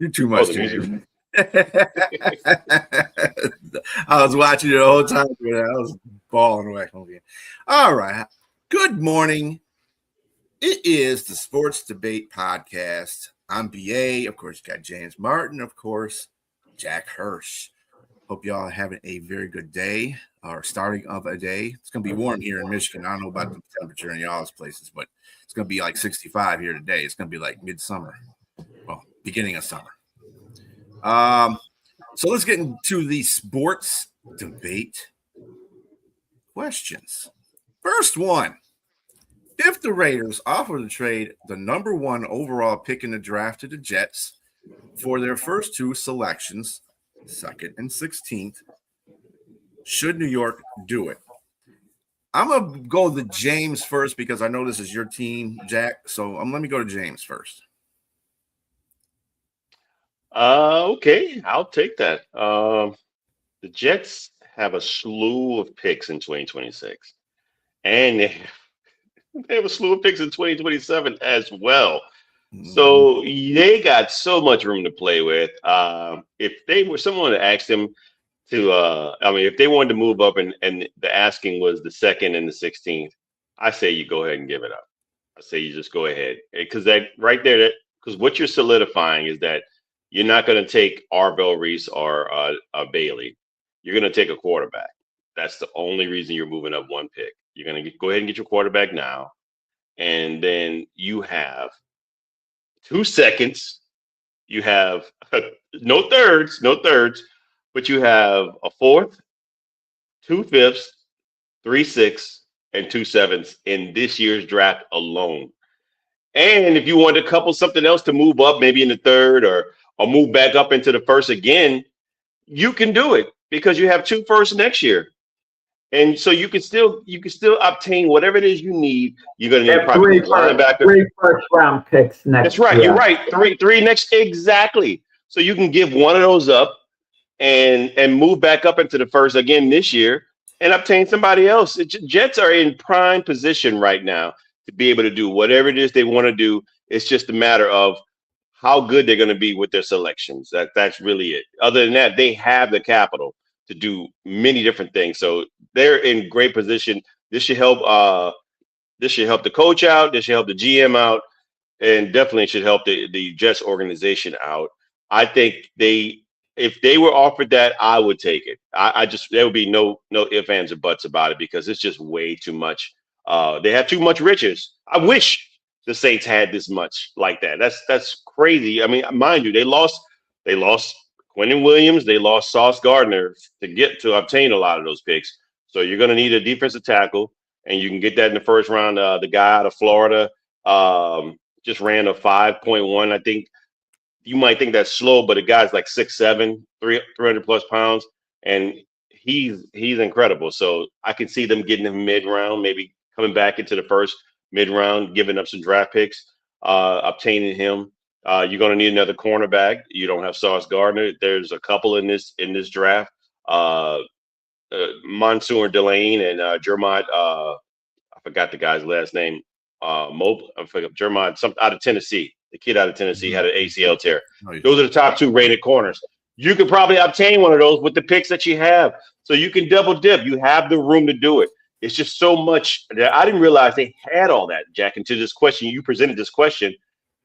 You're too much, James. I was watching you the whole time. I was balling away. All right. Good morning. It is the Sports Debate Podcast. I'm BA. Of course, you got James Martin. Of course, Jack Hirsch. Hope y'all are having a very good day or starting of a day. It's going to be warm here in Michigan. I don't know about the temperature in y'all's places, but it's going to be like 65 here today. It's going to be like midsummer. Well, beginning of summer. So let's get into the sports debate questions. First one. If the Raiders offer to trade the number one overall pick in the draft to the Jets for their first two selections, 2nd and 16th, should New York do it? I'm going to go to James first because I know this is your team, Jack. So let me go to James first. Okay, I'll take that. The Jets have a slew of picks in 2026, and they have a slew of picks in 2027 as well. So they got so much room to play with. If they were someone to ask them to, if they wanted to move up and the asking was the 2nd and the 16th, I say you go ahead and give it up. I say you just go ahead because that right there, because what you're solidifying is that you're not going to take Arvell Reese or Bailey. You're going to take a quarterback. That's the only reason you're moving up one pick. You're going to go ahead and get your quarterback now. And then you have 2 seconds. You have no thirds, but you have a 4th, 2 5ths, 3 6ths, and 2 7ths in this year's draft alone. And if you want to couple something else to move up, maybe in the 3rd or move back up into the 1st again, you can do it because you have 2 firsts next year. And so you can still obtain whatever it is you need. You're going to need probably linebacker. 3 first-round picks next. That's right. You're right. Three next. Exactly. So you can give one of those up and move back up into the 1st again this year and obtain somebody else. Jets are in prime position right now to be able to do whatever it is they want to do. It's just a matter of how good they're going to be with their selections. That's really it. Other than that, they have the capital to do many different things. So they're in great position. This should help. This should help the coach out. This should help the GM out, and definitely should help the Jets organization out. I think if they were offered that, I would take it. There would be no ifs, ands, or buts about it because it's just way too much. They have too much riches. I wish the Saints had this much like that. That's crazy. I mean, mind you, they lost Quentin Williams, they lost Sauce Gardner to obtain a lot of those picks. So you're going to need a defensive tackle, and you can get that in the 1st round. The guy out of Florida just ran a 5.1. I think you might think that's slow, but the guy's like 6'7", 300 plus pounds, and he's incredible. So I can see them getting him mid-round, maybe coming back into the 1st mid-round, giving up some draft picks, obtaining him. You're going to need another cornerback. You don't have Sauce Gardner. There's a couple in this draft. Mansour Delane and Jermod. I forgot the guy's last name. I forgot Jermod, something out of Tennessee. The kid out of Tennessee had an ACL tear. Those are the top 2 rated corners. You could probably obtain one of those with the picks that you have. So you can double dip. You have the room to do it. It's just so much. I didn't realize they had all that, Jack, until this question. You presented this question.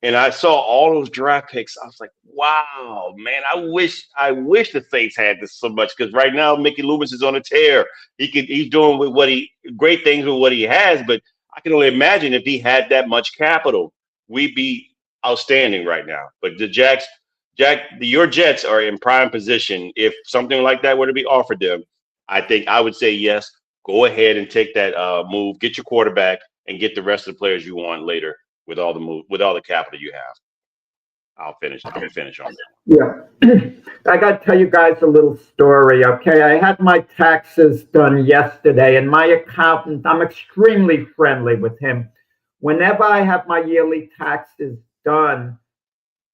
And I saw all those draft picks. I was like, wow, man, I wish the Saints had this so much because right now Mickey Loomis is on a tear. He's doing great things with what he has, but I can only imagine if he had that much capital, we'd be outstanding right now. But your Jets are in prime position. If something like that were to be offered them, I think I would say yes. Go ahead and take that move, get your quarterback, and get the rest of the players you want later. With all the capital you have. I'll finish on that. Yeah. I got to tell you guys a little story, okay? I had my taxes done yesterday, and my accountant, I'm extremely friendly with him. Whenever I have my yearly taxes done,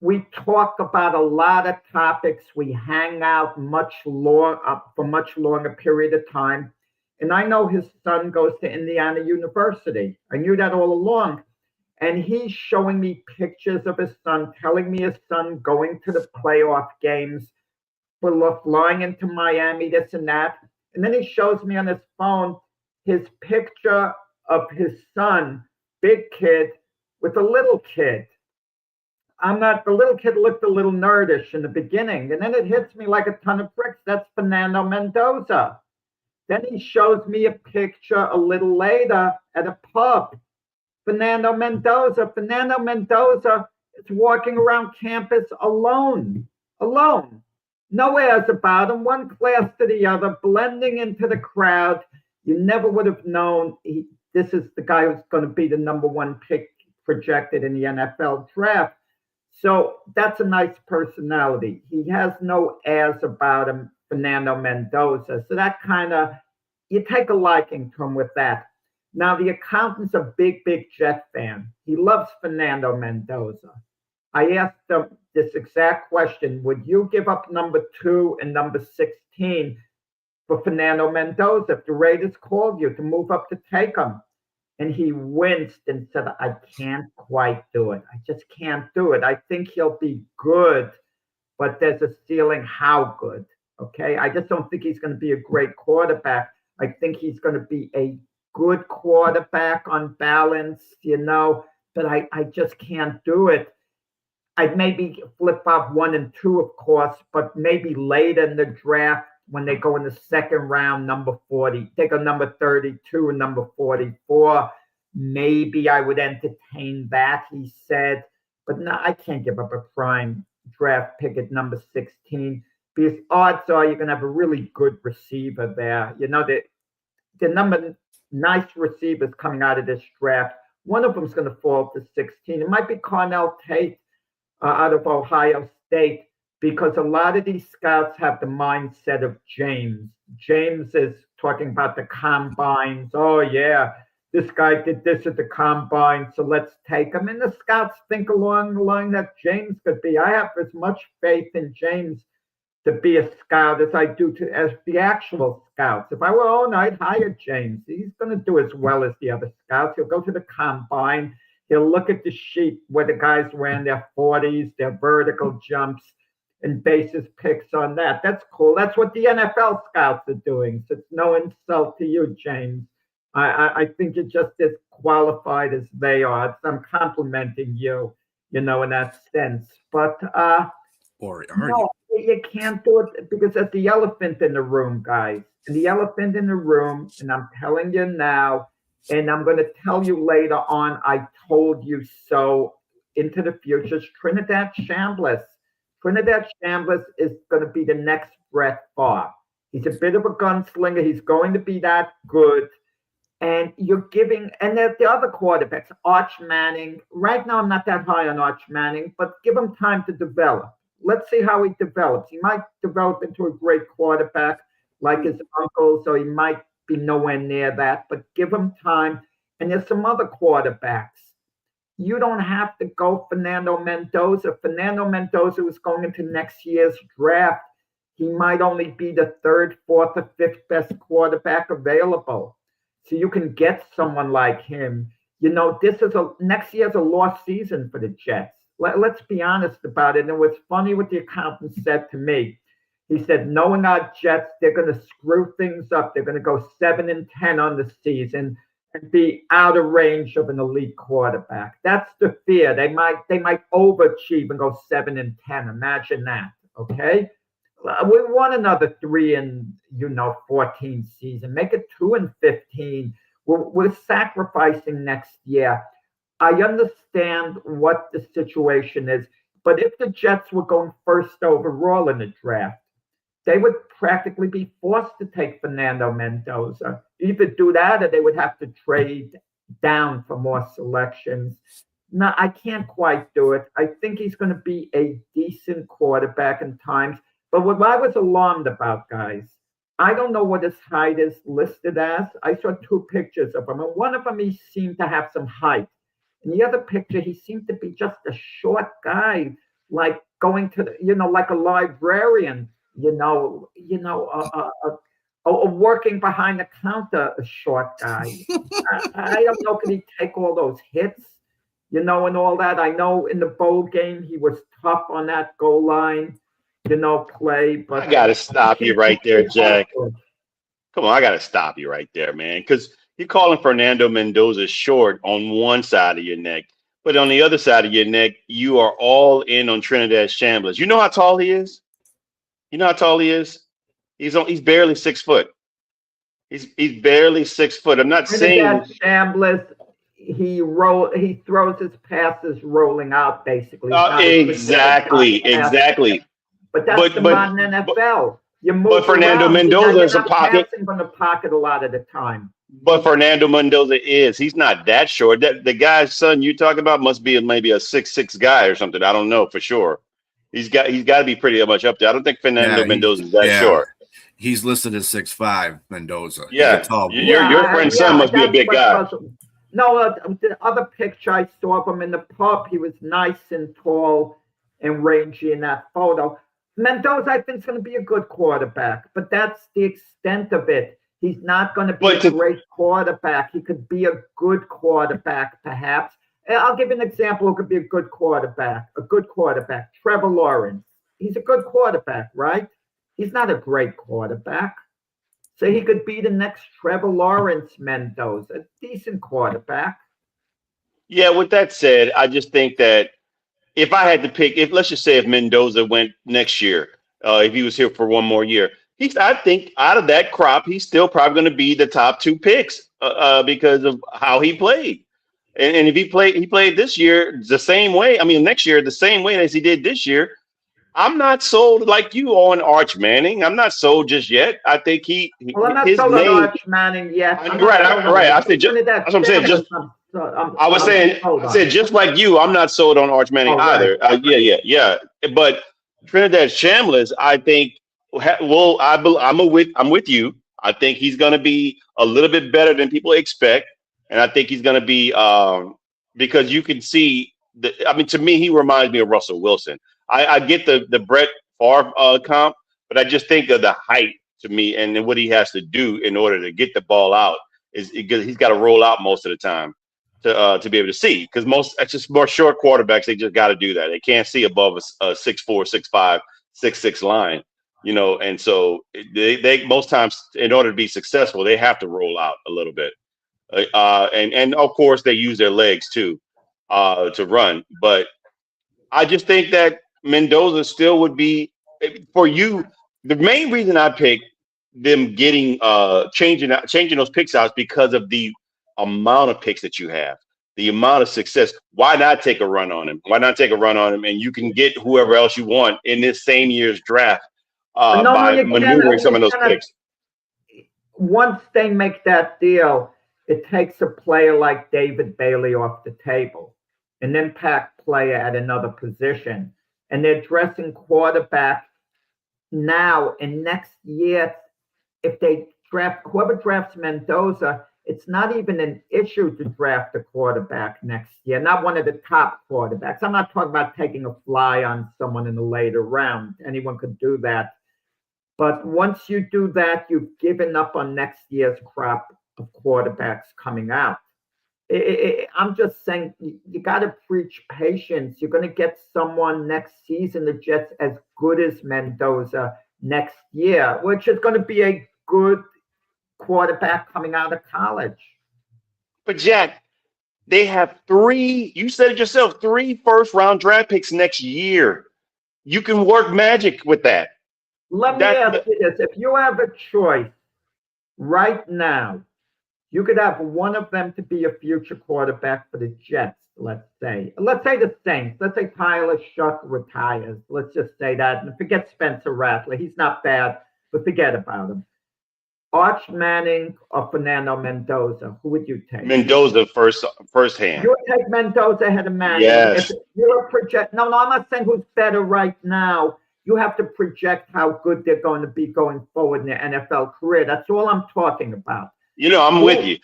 we talk about a lot of topics. We hang out for much longer period of time. And I know his son goes to Indiana University. I knew that all along. And he's showing me pictures of his son, telling me his son going to the playoff games, flying into Miami, this and that. And then he shows me on his phone his picture of his son, big kid, with a little kid. The little kid looked a little nerdish in the beginning. And then it hits me like a ton of bricks. That's Fernando Mendoza. Then he shows me a picture a little later at a pub. Fernando Mendoza is walking around campus alone. No airs about him, one class to the other, blending into the crowd. You never would have known this is the guy who's going to be the number one pick projected in the NFL draft. So that's a nice personality. He has no airs about him, Fernando Mendoza. So that you take a liking to him with that. Now, the accountant's a big Jet fan. He loves Fernando Mendoza. I asked him this exact question. Would you give up number 2 and number 16 for Fernando Mendoza if the Raiders called you to move up to take him? And he winced and said, I can't quite do it. I just can't do it. I think he'll be good, but there's a ceiling how good, okay? I just don't think he's going to be a great quarterback. I think he's going to be a good quarterback on balance, but I just can't do it. I'd maybe flip off 1 and 2, of course, but maybe later in the draft when they go in the second round, number 40, they go number 32 and number 44. Maybe I would entertain that, he said. But no, I can't give up a prime draft pick at number 16 because odds are you're going to have a really good receiver there. The number nice receivers coming out of this draft, one of them is going to fall to 16. It might be Cornell Tate out of Ohio State, because a lot of these scouts have the mindset of James. James is talking about the combines. Oh, yeah, this guy did this at the combine, so let's take him. And the scouts think along the line that James could be. I have as much faith in James to be a scout as I do as the actual scouts. If I were owner, I'd hire James. He's going to do as well as the other scouts. He'll go to the combine. He'll look at the sheet where the guys ran their 40s, their vertical jumps, and base his picks on that. That's cool. That's what the NFL scouts are doing. So it's no insult to you, James. I think you're just as qualified as they are. I'm complimenting you, in that sense. But no, you can't do it because that's the elephant in the room, guys. And the elephant in the room, and I'm telling you now, and I'm going to tell you later on, I told you so into the future, is Trinidad Chambliss. Trinidad Chambliss is going to be the next Brett Favre. He's a bit of a gunslinger. He's going to be that good. And you're giving, and the other quarterbacks, Arch Manning. Right now, I'm not that high on Arch Manning, but give him time to develop. Let's see how he develops. He might develop into a great quarterback like his uncle, so he might be nowhere near that, but give him time. And there's some other quarterbacks. You don't have to go Fernando Mendoza. Fernando Mendoza was going into next year's draft. He might only be the 3rd, 4th, or 5th best quarterback available. So you can get someone like him. Next year's a lost season for the Jets. Let's be honest about it. And it was funny what the accountant said to me. He said, knowing our Jets, they're going to screw things up. They're going to go 7-10 on the season and be out of range of an elite quarterback. That's the fear. They might overachieve and go 7-10. Imagine that. Okay. We want another 3-14 season. Make it 2-15. We're sacrificing next year. I understand what the situation is, but if the Jets were going first overall in the draft, they would practically be forced to take Fernando Mendoza. Either do that or they would have to trade down for more selections. No, I can't quite do it. I think he's going to be a decent quarterback in times. But what I was alarmed about, guys, I don't know what his height is listed as. I saw 2 pictures of him. And one of them, he seemed to have some height. In the other picture, he seemed to be just a short guy, like going to like a librarian, working behind the counter, a short guy. I don't know, can he take all those hits? and all that. I know in the bowl game he was tough on that goal line, play, but I gotta stop you right there, Jack. good. Come on, I gotta stop you right there, man. Because you're calling Fernando Mendoza short on one side of your neck, but on the other side of your neck, you are all in on Trinidad Chambliss. You know how tall he is? You know how tall he is? He's barely 6 foot. He's barely 6 foot. I'm not saying Chambliss, he throws his passes rolling out basically. Exactly. But that's the modern NFL. You move but Fernando around, Mendoza is a pocket. From the pocket a lot of the time. But Fernando Mendoza he's not that short. That the guy's son you talking about must be maybe a 6'6" guy or something. I don't know for sure. He's got to be pretty much up there. I don't think Fernando Mendoza is that short. He's listed as 6'5", Mendoza. Yeah, your friend's son must be a big guy. No, the other picture I saw of him in the pub, he was nice and tall and rangy in that photo. Mendoza, I think, is going to be a good quarterback, but that's the extent of it. He's not going to be a great quarterback. He could be a good quarterback, perhaps. I'll give you an example who could be a good quarterback. Trevor Lawrence. He's a good quarterback, right? He's not a great quarterback. So he could be the next Trevor Lawrence Mendoza, a decent quarterback. Yeah, with that said, I just think that if I had to pick, let's just say if Mendoza went next year, if he was here for one more year, I think out of that crop, he's still probably going to be the top 2 picks because of how he played. And if he played this year the same way, next year the same way as he did this year, I'm not sold like you on Arch Manning. I'm not sold just yet. I think I'm not sold on Arch Manning yet. Right. I said that's what I'm saying. I said just like you, I'm not sold on Arch Manning either. Yeah. But Trinidad Chambliss, I think. I'm with you. I think he's going to be a little bit better than people expect, and I think he's going to be because you can see. To me, he reminds me of Russell Wilson. I get the Brett Favre comp, but I just think of the height to me and what he has to do in order to get the ball out is he's got to roll out most of the time to be able to see because it's just more short quarterbacks. They just got to do that. They can't see above a 6'4", 6'5", 6'6" line, and so they most times in order to be successful, they have to roll out a little bit. And of course they use their legs too to run. But I just think that Mendoza still would be for you. The main reason I picked them getting changing those picks out is because of the amount of picks that you have, the amount of success. Why not take a run on him? And you can get whoever else you want in this same year's draft by maneuvering some of those picks. Once they make that deal, it takes a player like David Bailey off the table, an impact player at another position. And they're dressing quarterback now and next year. If they whoever drafts Mendoza, it's not even an issue to draft a quarterback next year, not one of the top quarterbacks. I'm not talking about taking a fly on someone in the later round. Anyone could do that. But once you do that, you've given up on next year's crop of quarterbacks coming out. I'm just saying you got to preach patience. You're going to get someone next season that's just as good as Mendoza next year, which is going to be a good quarterback coming out of college. But Jack, they have 3, you said it yourself, 3 first-round draft picks next year. You can work magic with that. Let me ask you this. If you have a choice right now, you could have one of them to be a future quarterback for the Jets, let's say. Let's say the Saints. Let's say Tyler Shuck retires. Let's just say that. And forget Spencer Rattler. He's not bad, but forget about him. Arch Manning or Fernando Mendoza, who would you take? Mendoza first hand. You would take Mendoza ahead of Manning. Yes. If you're no, I'm not saying who's better right now. You have to project how good they're going to be going forward in their NFL career. That's all I'm talking about. I'm with you.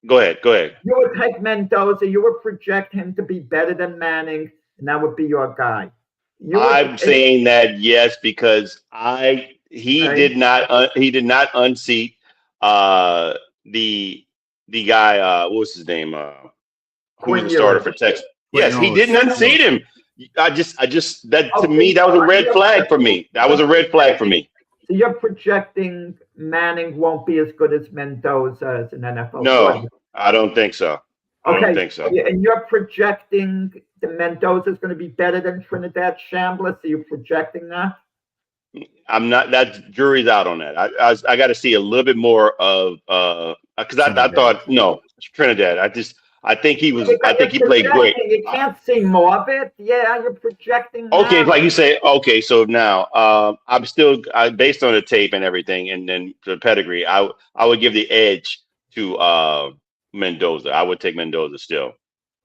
Go ahead. You would take Mendoza. You would project him to be better than Manning, and that would be your guy. I'm saying that yes, because he did not unseat the guy. What was his name? who's the starter for Texas. Yes, he didn't unseat him. I just that to me, that was a red flag for me. That was a red flag for me. So you're projecting Manning won't be as good as Mendoza as an NFL No, I don't think so. I don't think so. And you're projecting the Mendoza is going to be better than Trinidad Chambliss. Are you projecting that? I'm not. That jury's out on that. I got to see a little bit more of because I thought no Trinidad. I think he was. I think he played great. You can't see more of it. Yeah, you're projecting. Okay, like you say. Okay, so now I'm still based on the tape and everything, and then the pedigree. I would give the edge to Mendoza. I would take Mendoza still.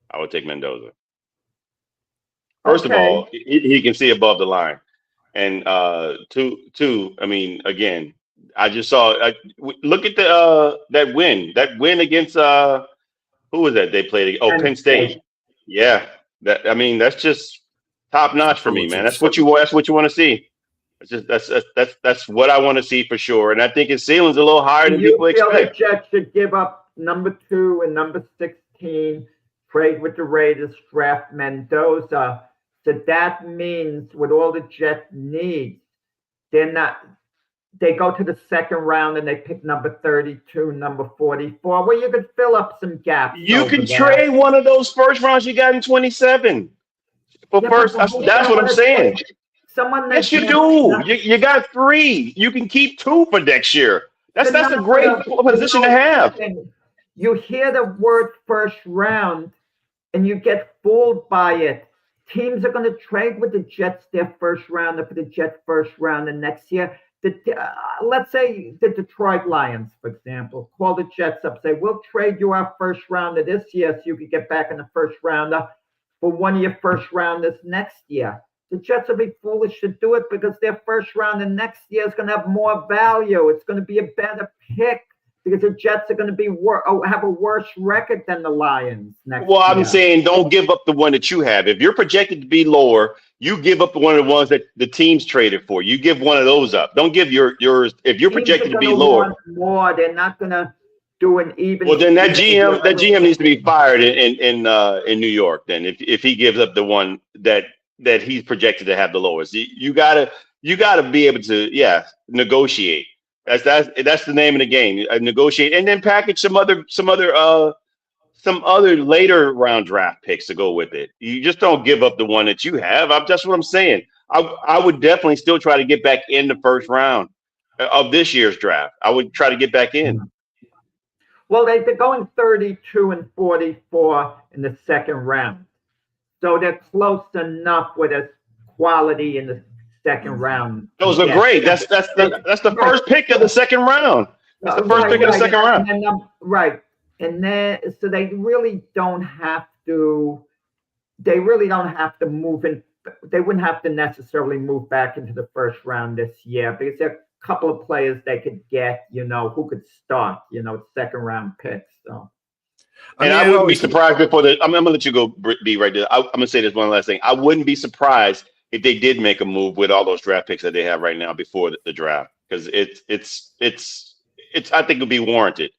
I would take Mendoza. First of all, he can see above the line. And two, I mean, again, I just saw. Look at the that win against who was that they played? Oh, Penn State. Yeah, that's just top notch for me, man. That's what you want. That's what you want to see. That's what I want to see for sure. And I think his ceiling's a little higher than people expect. The Jets should give up number 2 and number 16, trade with the Raiders, draft Mendoza. So that means with all the Jets need, they go to the second round and they pick number 32, number 44, where you could fill up some gaps. You can trade one of those first rounds you got in 27. That's what I'm saying. Yes, you do. You got 3. You can keep 2 for next year. That's a great position to have. You hear the word first round and you get fooled by it. Teams are going to trade with the Jets their first rounder for the Jets first round and next year. Let's say the Detroit Lions, for example, call the Jets up, say, we'll trade you our first rounder this year so you can get back in the first rounder for one of your first rounders next year. The Jets will be foolish to do it because their first rounder next year is going to have more value. It's going to be a better pick because the Jets are going to have a worse record than the Lions next year. I'm saying don't give up the one that you have. If you're projected to be lower, you give up one of the ones that the teams traded for. You give one of those up. Don't give yours. If you're projected to be lower, more, they're not going to do an even. Well, then that GM needs to be fired in New York. Then if he gives up the one that he's projected to have the lowest, you gotta be able to negotiate. That's the name of the game. Negotiate and then package some other later round draft picks to go with it. You just don't give up the one that you have. That's what I'm saying. I would definitely still try to get back in the first round of this year's draft. I would try to get back in. Well, they're going 32 and 44 in the second round. So they're close enough with a quality in the second round. Those are great. That's the first pick of the second round. That's the first pick of the second round. Right. And then so they really don't have to move in. They wouldn't have to necessarily move back into the first round this year because there are a couple of players they could get, who could start, second round picks. So And I wouldn't be surprised before the. I'm gonna let you go, B. Right there. I'm gonna say this one last thing. I wouldn't be surprised if they did make a move with all those draft picks that they have right now before the draft, because it's. I think it'll be warranted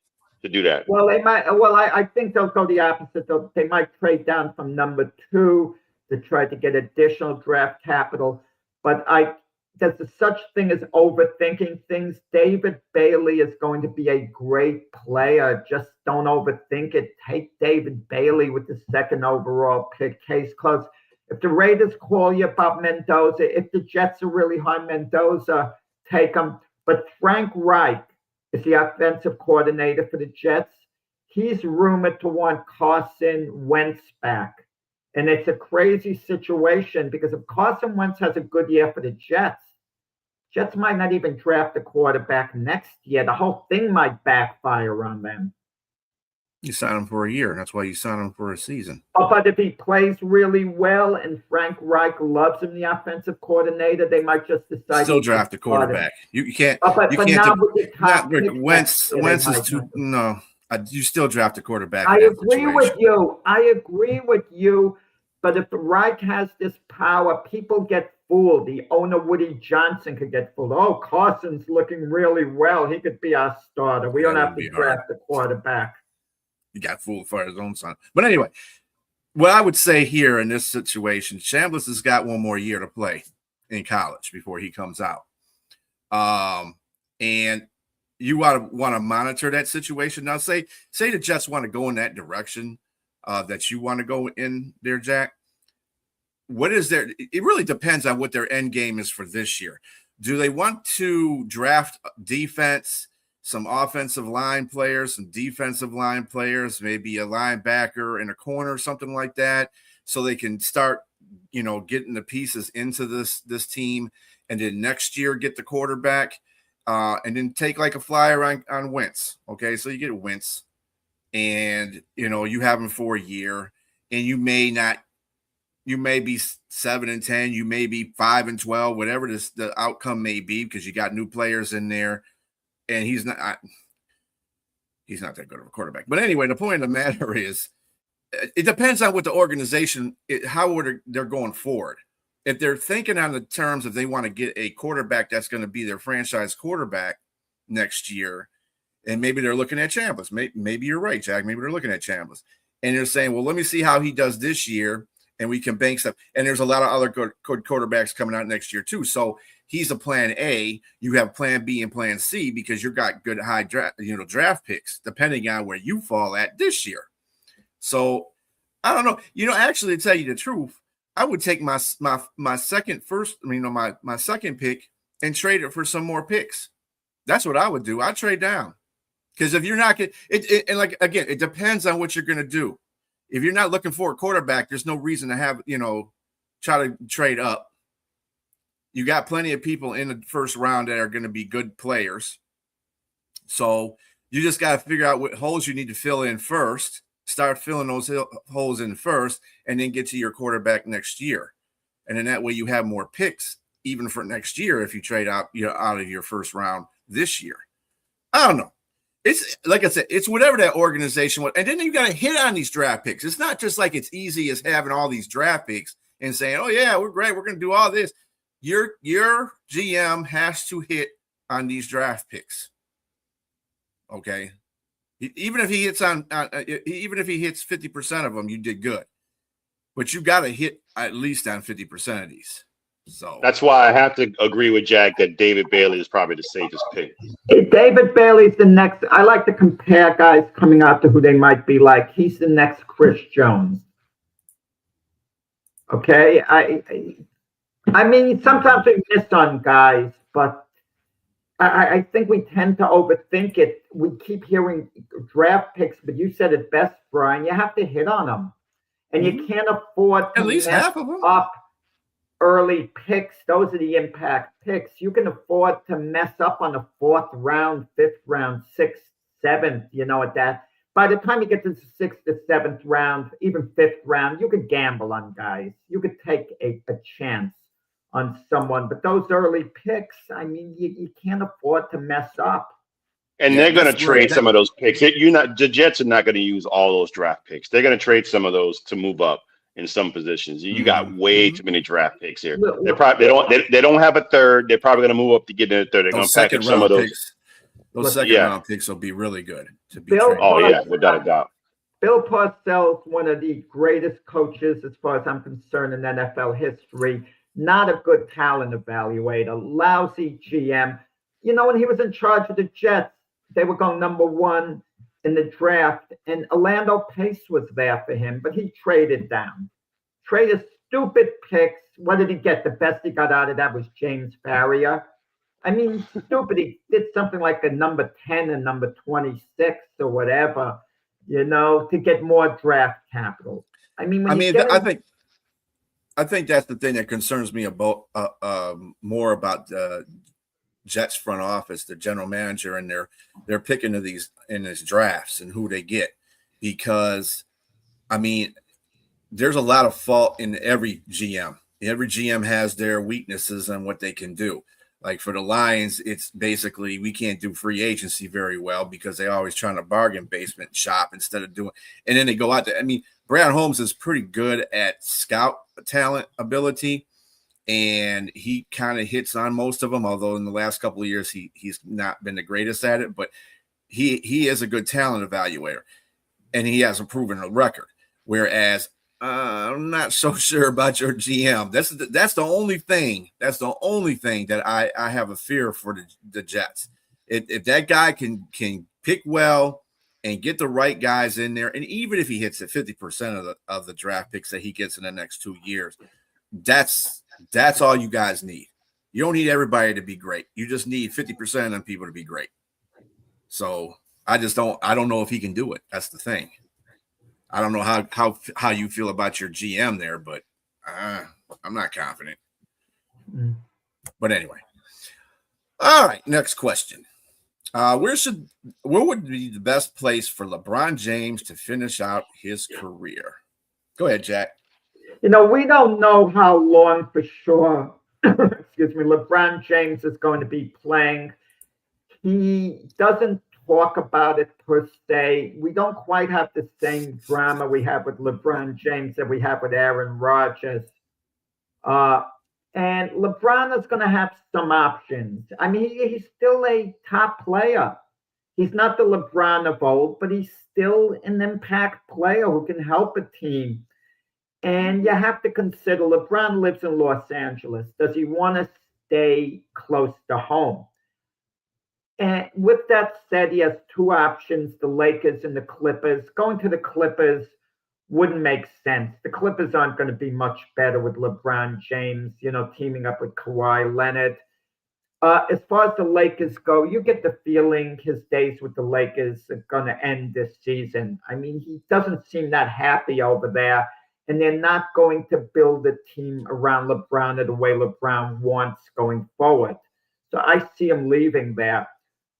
to do that. Well, they might. Well, I think they'll go the opposite. They might trade down from number 2 to try to get additional draft capital. But there's such thing as overthinking things. David Bailey is going to be a great player. Just don't overthink it. Take David Bailey with the second overall pick. Case closed. If the Raiders call you about Mendoza, if the Jets are really high Mendoza, take him. But Frank Reich is the offensive coordinator for the Jets. He's rumored to want Carson Wentz back. And it's a crazy situation because if Carson Wentz has a good year for the Jets might not even draft a quarterback next year. The whole thing might backfire on them. You sign him for a year. That's why you sign him for a season. But if he plays really well and Frank Reich loves him, the offensive coordinator, they might just decide still draft a quarterback. You can't. Wentz is too. No, you still draft a quarterback. I agree with you. But if Reich has this power, people get fooled. The owner, Woody Johnson, could get fooled. Oh, Carson's looking really well. He could be our starter. We don't have to draft the quarterback. He got fooled for his own son. But anyway, what I would say here in this situation, Chambliss has got one more year to play in college before he comes out. And you want to monitor that situation. Now, say the Jets want to go in that direction that you want to go in there, Jack. What is there? It really depends on what their end game is for this year. Do they want to draft defense, some offensive line players, some defensive line players, maybe a linebacker in a corner, something like that, so they can start, getting the pieces into this team, and then next year get the quarterback, and then take like a flyer on Wentz. Okay, so you get Wentz, and you have him for a year, and you may be 7-10, you may be 5-12, whatever the outcome may be, because you got new players in there, and he's not that good of a quarterback. But anyway, the point of the matter is, it depends on what the organization, how they're going forward. If they're thinking on the terms of they want to get a quarterback that's going to be their franchise quarterback next year, and maybe they're looking at Chambliss. Maybe you're right, Jack. Maybe they're looking at Chambliss, and they're saying, well, let me see how he does this year, and we can bank stuff. And there's a lot of other good quarterbacks coming out next year too. So he's a plan A. You have plan B and plan C, because you've got good high draft picks, depending on where you fall at this year. So I don't know. Actually, to tell you the truth, I would take my second pick and trade it for some more picks. That's what I would do. I'd trade down, because if you're not it depends on what you're going to do. If you're not looking for a quarterback, there's no reason to have, try to trade up. You got plenty of people in the first round that are going to be good players. So you just got to figure out what holes you need to fill in first, start filling those holes in first, and then get to your quarterback next year. And then that way you have more picks even for next year if you trade out of your first round this year. I don't know. It's like I said, it's whatever that organization wants. And then you got to hit on these draft picks. It's not just like it's easy as having all these draft picks and saying, oh, yeah, we're great, we're going to do all this. Your GM has to hit on these draft picks. Okay? Even if he hits even if he hits 50% of them, you did good. But you got to hit at least on 50% of these. So that's why I have to agree with Jack that David Bailey is probably the safest pick. David Bailey's the next. I like to compare guys coming out to who they might be like. He's the next Chris Jones. Okay, I mean, sometimes we miss on guys, but I think we tend to overthink it. We keep hearing draft picks, but you said it best, Brian. You have to hit on them, and you can't afford to at least half of them up early picks. Those are the impact picks. You can afford to mess up on the 4th round, 5th round, 6th, 7th, at that. By the time you get to the 6th to 7th round, even 5th round, you could gamble on guys. You could take a chance on someone. But those early picks, I mean, you can't afford to mess up. And they're going to trade some of those picks. The Jets are not going to use all those draft picks. They're going to trade some of those to move up in some positions. You got way too many draft picks here. They don't have a third. They're probably going to move up to get in a third. They're going to package some of those. Those second round picks will be really good to be. Without a doubt. Bill Parcells, one of the greatest coaches, as far as I'm concerned, in NFL history. Not a good talent evaluator. Lousy GM. When he was in charge of the Jets, they were going number 1 in the draft, and Orlando Pace was there for him, but he traded down. Traded stupid picks. What did he get? The best he got out of that was James Farrior. I mean, stupid. He did something like a number 10 and number 26 or whatever, to get more draft capital. I think that's the thing that concerns me about more about Jets front office, the general manager, and they're picking of these in these drafts and who they get, because I mean, there's a lot of fault in every GM. Every GM has their weaknesses on what they can do. Like for the Lions, it's basically we can't do free agency very well because they're always trying to bargain basement shop instead of doing. And then they go out there. I mean, Brad Holmes is pretty good at scout talent ability, and he kind of hits on most of them. Although in the last couple of years he's not been the greatest at it, but he is a good talent evaluator, and he has a proven record. Whereas I'm not so sure about your GM. That's the only thing. That's the only thing that I have a fear for the Jets. If that guy can pick well and get the right guys in there, and even if he hits it 50% of the draft picks that he gets in the next 2 years, that's all you guys need. You don't need everybody to be great. You just need 50% of them people to be great. So I don't know if he can do it. That's the thing. I don't know how you feel about your GM there, but I'm not confident. But anyway. All right, next question. Where would be the best place for LeBron James to finish out his career? Go ahead, Jack. We don't know how long for sure, excuse me, LeBron James is going to be playing. He doesn't talk about it per se. We don't quite have the same drama we have with LeBron James that we have with Aaron Rodgers. And LeBron is going to have some options. I mean, he's still a top player. He's not the LeBron of old, but he's still an impact player who can help a team. And you have to consider LeBron lives in Los Angeles. Does he want to stay close to home? And with that said, he has two options, the Lakers and the Clippers. Going to the Clippers wouldn't make sense. The Clippers aren't going to be much better with LeBron James, teaming up with Kawhi Leonard. As far as the Lakers go, you get the feeling his days with the Lakers are going to end this season. I mean, he doesn't seem that happy over there, and they're not going to build a team around LeBron the way LeBron wants going forward. So I see him leaving there.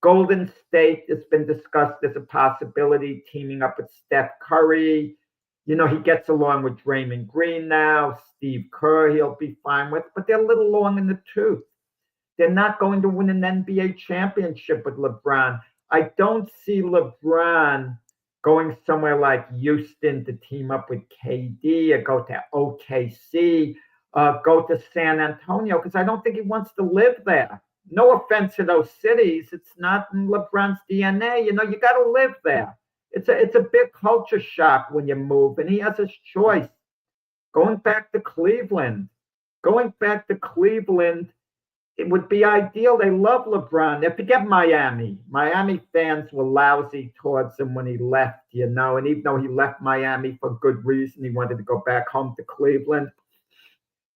Golden State has been discussed as a possibility, teaming up with Steph Curry. He gets along with Draymond Green now. Steve Kerr, he'll be fine with, but they're a little long in the tooth. They're not going to win an NBA championship with LeBron. I don't see LeBron going somewhere like Houston to team up with KD or go to OKC, go to San Antonio, because I don't think he wants to live there. No offense to those cities. It's not in LeBron's DNA. You got to live there. It's a big culture shock when you move, and he has his choice. Going back to Cleveland, it would be ideal. They love LeBron. They forget Miami. Miami fans were lousy towards him when he left, and even though he left Miami for good reason, he wanted to go back home to Cleveland.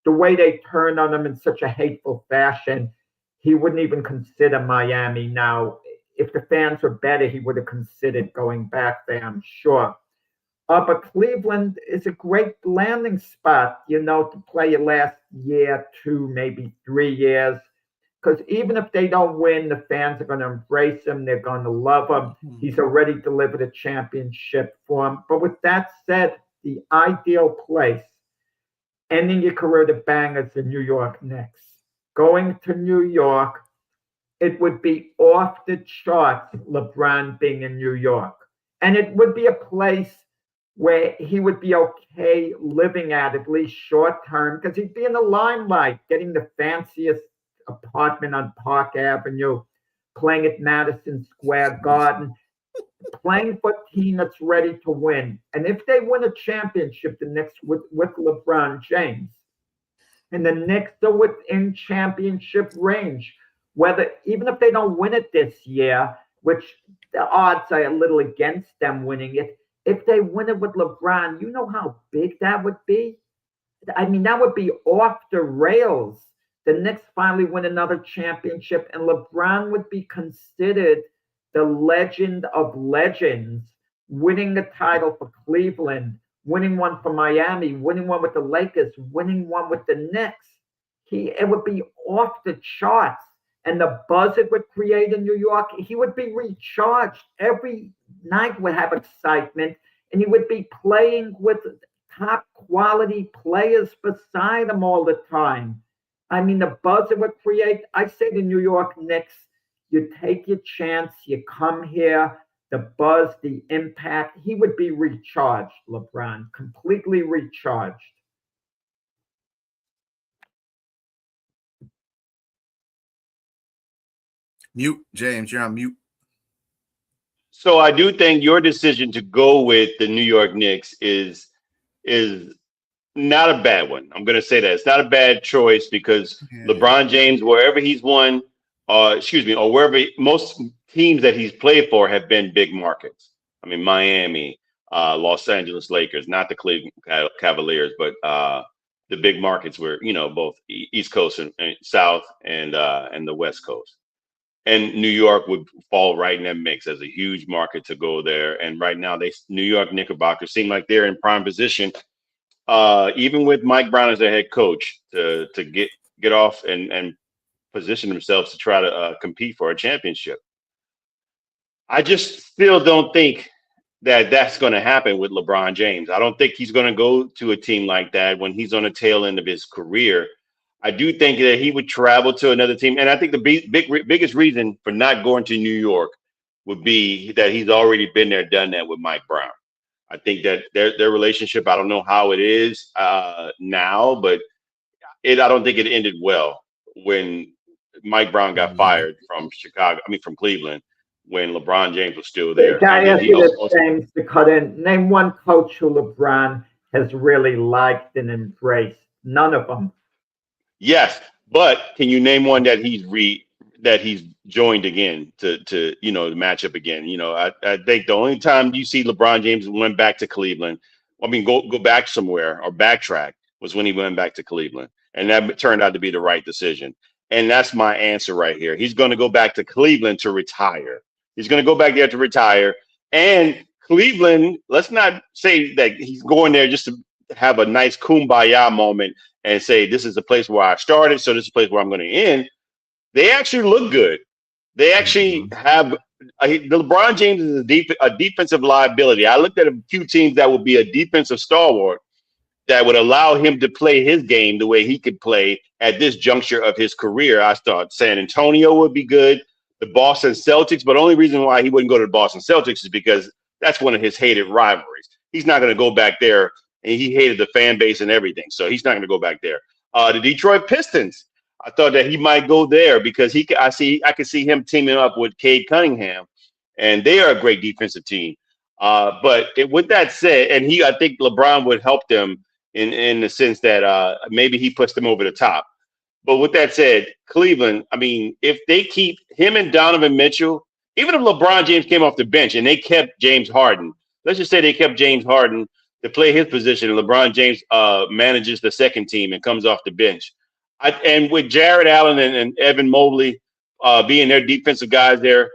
The way they turned on him in such a hateful fashion, he wouldn't even consider Miami now. If the fans were better, he would have considered going back there, I'm sure. But Cleveland is a great landing spot, to play your last year, 2, maybe 3 years. Because even if they don't win, the fans are going to embrace him. They're going to love him. He's already delivered a championship for him. But with that said, the ideal place, ending your career to bang, is the New York Knicks. Going to New York, it would be off the charts, LeBron being in New York. And it would be a place where he would be okay living at least short term, because he'd be in the limelight, getting the fanciest apartment on Park Avenue, playing at Madison Square Garden, playing for a team that's ready to win. And if they win a championship, the Knicks with LeBron James, and the Knicks are within championship range, even if they don't win it this year, which the odds are a little against them winning it, if they win it with LeBron, you know how big that would be? I mean, that would be off the rails. The Knicks finally win another championship, and LeBron would be considered the legend of legends, winning the title for Cleveland, winning one for Miami, winning one with the Lakers, winning one with the Knicks. It would be off the charts. And the buzz it would create in New York, he would be recharged. Every night would have excitement, and he would be playing with top quality players beside him all the time. I mean, the buzz it would create. I say the New York Knicks, you take your chance, you come here, the buzz, the impact, he would be recharged, LeBron, completely recharged. Mute, James, you're on mute. So I do think your decision to go with the New York Knicks is is not a bad one. I'm going to say that it's not a bad choice because Yeah. LeBron James, wherever he's won, or wherever most teams that he's played for have been big markets. I mean, Miami, Los Angeles Lakers, not the Cleveland Cavaliers, but the big markets were, both East Coast and South and the West Coast. And New York would fall right in that mix as a huge market to go there. And right now, New York Knickerbockers seem like they're in prime position, even with Mike Brown as their head coach, to get off and position themselves to try to compete for a championship. I just still don't think that that's going to happen with LeBron James. I don't think he's going to go to a team like that when he's on the tail end of his career. I do think that he would travel to another team. And I think the biggest reason for not going to New York would be that he's already been there, done that with Mike Brown. I think that their relationship, I don't know how it is now, but I don't think it ended well when Mike Brown got fired from from Cleveland, when LeBron James was still there. Can I ask you this, James, to cut in? Name one coach who LeBron has really liked and embraced. None of them. Yes, but can you name one that he's joined again to match up again? I think the only time you see LeBron James went back to Cleveland, go back somewhere or backtrack, was when he went back to Cleveland, and that turned out to be the right decision. And that's my answer right here. He's going to go back to Cleveland to retire. He's going to go back there to retire. And Cleveland, let's not say that he's going there just to have a nice kumbaya moment and say, this is the place where I started, so this is the place where I'm going to end. They actually look good. They actually have the LeBron James is a defensive liability. I looked at a few teams that would be a defensive stalwart that would allow him to play his game the way he could play at this juncture of his career. I thought San Antonio would be good, the Boston Celtics, but the only reason why he wouldn't go to the Boston Celtics is because that's one of his hated rivalries. He's not going to go back there, and he hated the fan base and everything, so he's not going to go back there. The Detroit Pistons, I thought that he might go there because I could see him teaming up with Cade Cunningham, and they are a great defensive team. With that said, I think LeBron would help them in the sense that maybe he puts them over the top. But with that said, Cleveland, I mean, if they keep him and Donovan Mitchell, even if LeBron James came off the bench and they kept James Harden, let's just say they kept James Harden to play his position, and LeBron James manages the second team and comes off the bench. And with Jared Allen and Evan Mobley being their defensive guys there,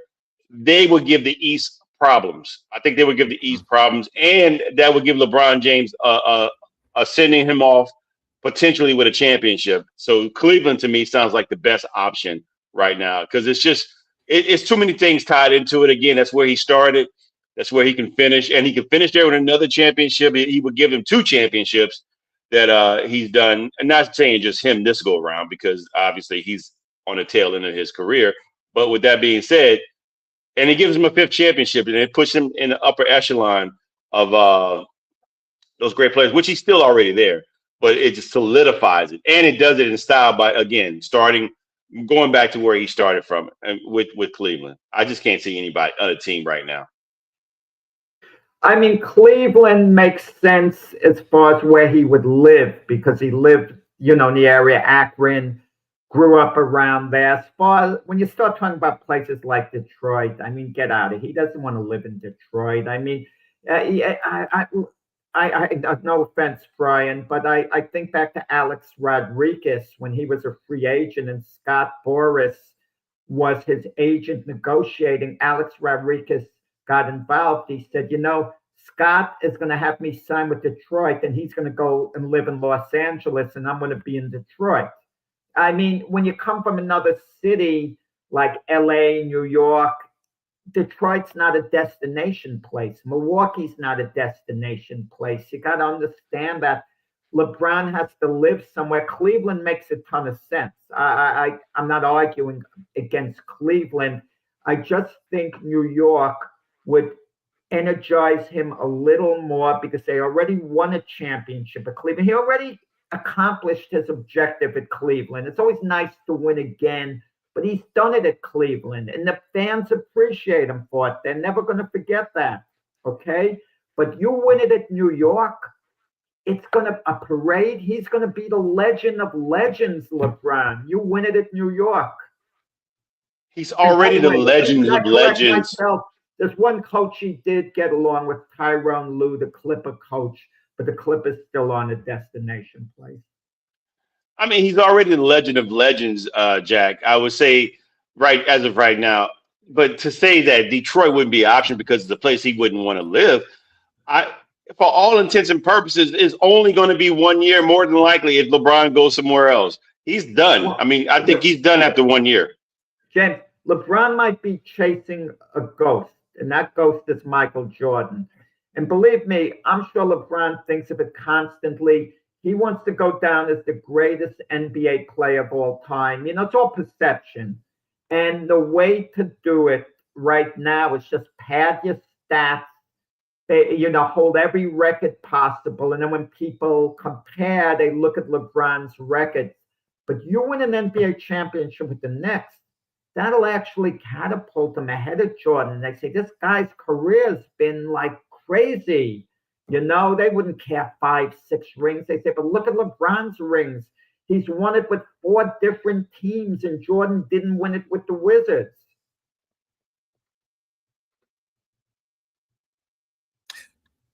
they would give the East problems. I think they would give the East problems, and that would give LeBron James sending him off potentially with a championship. So Cleveland to me sounds like the best option right now because it's too many things tied into it. Again, that's where he started. That's where he can finish, and he can finish there with another championship. He would give him 2 championships that he's done. And not saying just him this go around because obviously he's on the tail end of his career. But with that being said, and it gives him a 5th championship, and it puts him in the upper echelon of those great players, which he's still already there, but it just solidifies it. And it does it in style by, again, going back to where he started from and with Cleveland. I just can't see anybody other team right now. I mean, Cleveland makes sense as far as where he would live because he lived, in the area, Akron, grew up around there. As far as when you start talking about places like Detroit, I mean, get out of here. He doesn't want to live in Detroit. I mean, I no offense, Brian, but I think back to Alex Rodriguez when he was a free agent and Scott Boras was his agent negotiating. Alex Rodriguez got involved. He said, Scott is going to have me sign with Detroit and he's going to go and live in Los Angeles and I'm going to be in Detroit. I mean, when you come from another city like LA, New York, Detroit's not a destination place. Milwaukee's not a destination place. You got to understand that LeBron has to live somewhere. Cleveland makes a ton of sense. I'm not arguing against Cleveland. I just think New York would energize him a little more because they already won a championship at Cleveland. He already accomplished his objective at Cleveland. It's always nice to win again, but he's done it at Cleveland, and the fans appreciate him for it. They're never going to forget that, okay? But you win it at New York, it's going to a parade. He's going to be the legend of legends, LeBron. You win it at New York. He's already the legends of legends. Myself, there's one coach he did get along with, Tyronn Lue, the Clipper coach, but the Clippers still on a destination place. I mean, he's already the legend of legends, Jack. I would say right as of right now. But to say that Detroit wouldn't be an option because it's a place he wouldn't want to live, for all intents and purposes, is only going to be 1 year, more than likely, if LeBron goes somewhere else. He's done. I mean, I think he's done after 1 year. James, LeBron might be chasing a ghost, and that ghost is Michael Jordan. And believe me, I'm sure LeBron thinks of it constantly. He wants to go down as the greatest NBA player of all time. You know, it's all perception. And the way to do it right now is just pad your stats, hold every record possible. And then when people compare, they look at LeBron's records. But you win an NBA championship with the Knicks, that'll actually catapult him ahead of Jordan. They say, this guy's career's been like crazy. They wouldn't care 5, 6 rings. They say, but look at LeBron's rings. He's won it with 4 different teams, and Jordan didn't win it with the Wizards.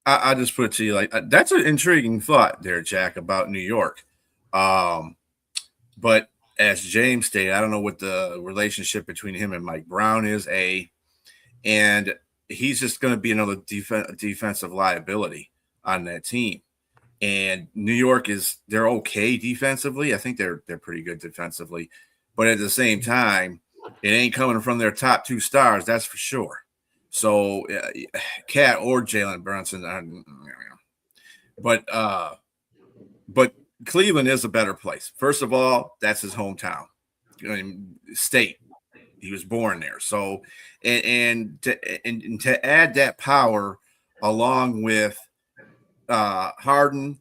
I just put it to you like that's an intriguing thought there, Jack, about New York. But as James stated, I don't know what the relationship between him and Mike Brown is, and he's just going to be another defensive liability on that team. And New York they're okay defensively. I think they're pretty good defensively, but at the same time, it ain't coming from their top 2 stars. That's for sure. So Cat or Jalen Brunson, but Cleveland is a better place. First of all, that's his hometown, state. He was born there. So, and to add that power along with Harden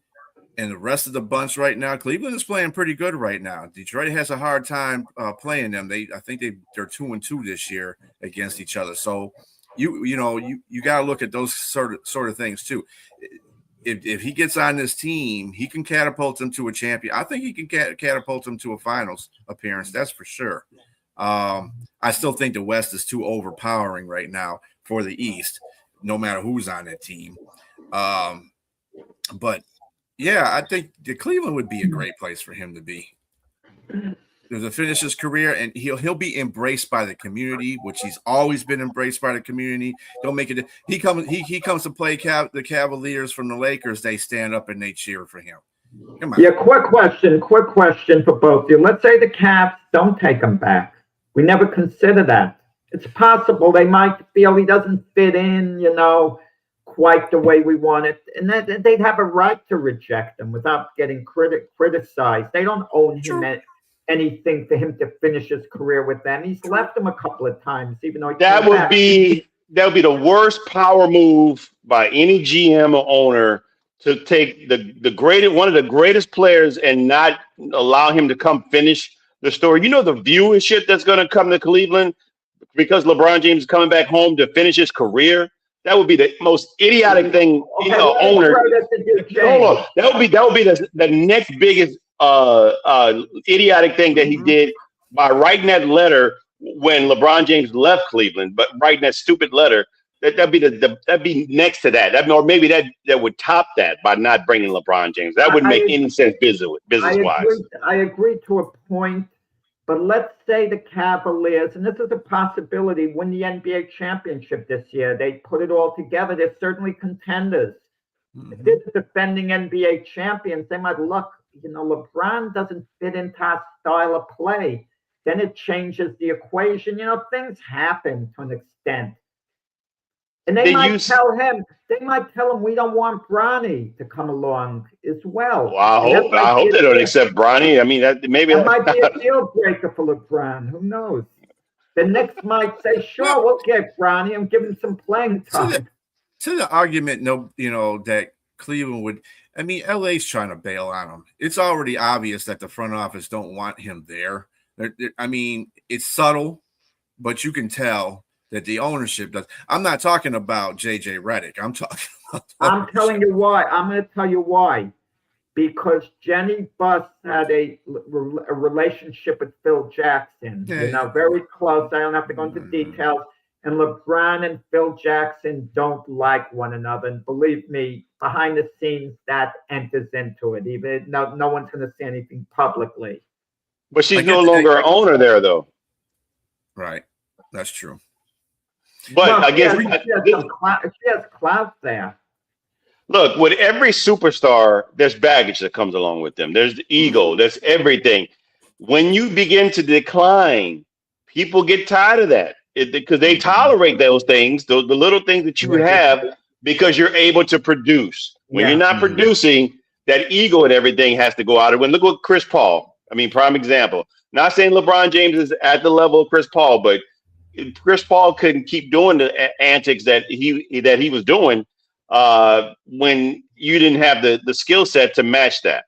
and the rest of the bunch right now, Cleveland is playing pretty good right now. Detroit has a hard time playing them. I think they're 2-2 this year against each other. So you got to look at those sort of things too. If he gets on this team, he can catapult them to a champion. I think he can catapult them to a finals appearance. That's for sure. I still think the West is too overpowering right now for the East, no matter who's on that team. But yeah, I think the Cleveland would be a great place for him to be. To finish his career, and he'll be embraced by the community, which he's always been embraced by the community. Don't make it. He comes to play the Cavaliers from the Lakers. They stand up and they cheer for him. Come on. Yeah, quick question for both of you. Let's say the Cavs don't take him back. We never consider that. It's possible they might feel he doesn't fit in, quite the way we want it, and they'd have a right to reject him without getting criticized. They don't own him anything for him to finish his career with them. He's left them a couple of times, even though that would be the worst power move by any GM or owner, to take one of the greatest players and not allow him to come finish the story. The viewership that's going to come to Cleveland because LeBron James is coming back home to finish his career. That would be the most idiotic thing. Owner. Hold on. That would be the next biggest idiotic thing that he did by writing that letter when LeBron James left Cleveland. But writing that stupid letter, that'd be next to that. Or maybe that would top that by not bringing LeBron James. That wouldn't make any sense business wise. I agree to a point. But let's say the Cavaliers, and this is a possibility, win the NBA championship this year. They put it all together. They're certainly contenders. Mm-hmm. If they're defending NBA champions, they might look, LeBron doesn't fit into our style of play. Then it changes the equation. Things happen to an extent. And they might tell him, we don't want Bronny to come along as well. Well, I hope they don't accept Bronny. I mean, that might be a deal breaker for LeBron. Who knows? The Knicks might say, sure, we'll get Bronny and give him some playing time. To the argument, that Cleveland would, LA's trying to bail on him. It's already obvious that the front office don't want him there. It's subtle, but you can tell that the ownership does. I'm not talking about JJ Redick. I'm talking about. I'm telling you why. I'm going to tell you why. because Jenny Buss had a relationship with Phil Jackson, very close. I don't have to go into details. And LeBron and Phil Jackson don't like one another. And believe me, behind the scenes, that enters into it. Even no one's going to say anything publicly. But she's no longer an owner there, though. Right. That's true. But I guess she has clout there. Look, with every superstar, there's baggage that comes along with them. There's the ego. There's everything. When you begin to decline, people get tired of that because they tolerate those things, the little things that you have, because you're able to produce. When you're not producing, that ego and everything has to go out. And look at Chris Paul. I mean, prime example. Not saying LeBron James is at the level of Chris Paul, but Chris Paul couldn't keep doing the antics that he was doing when you didn't have the skill set to match that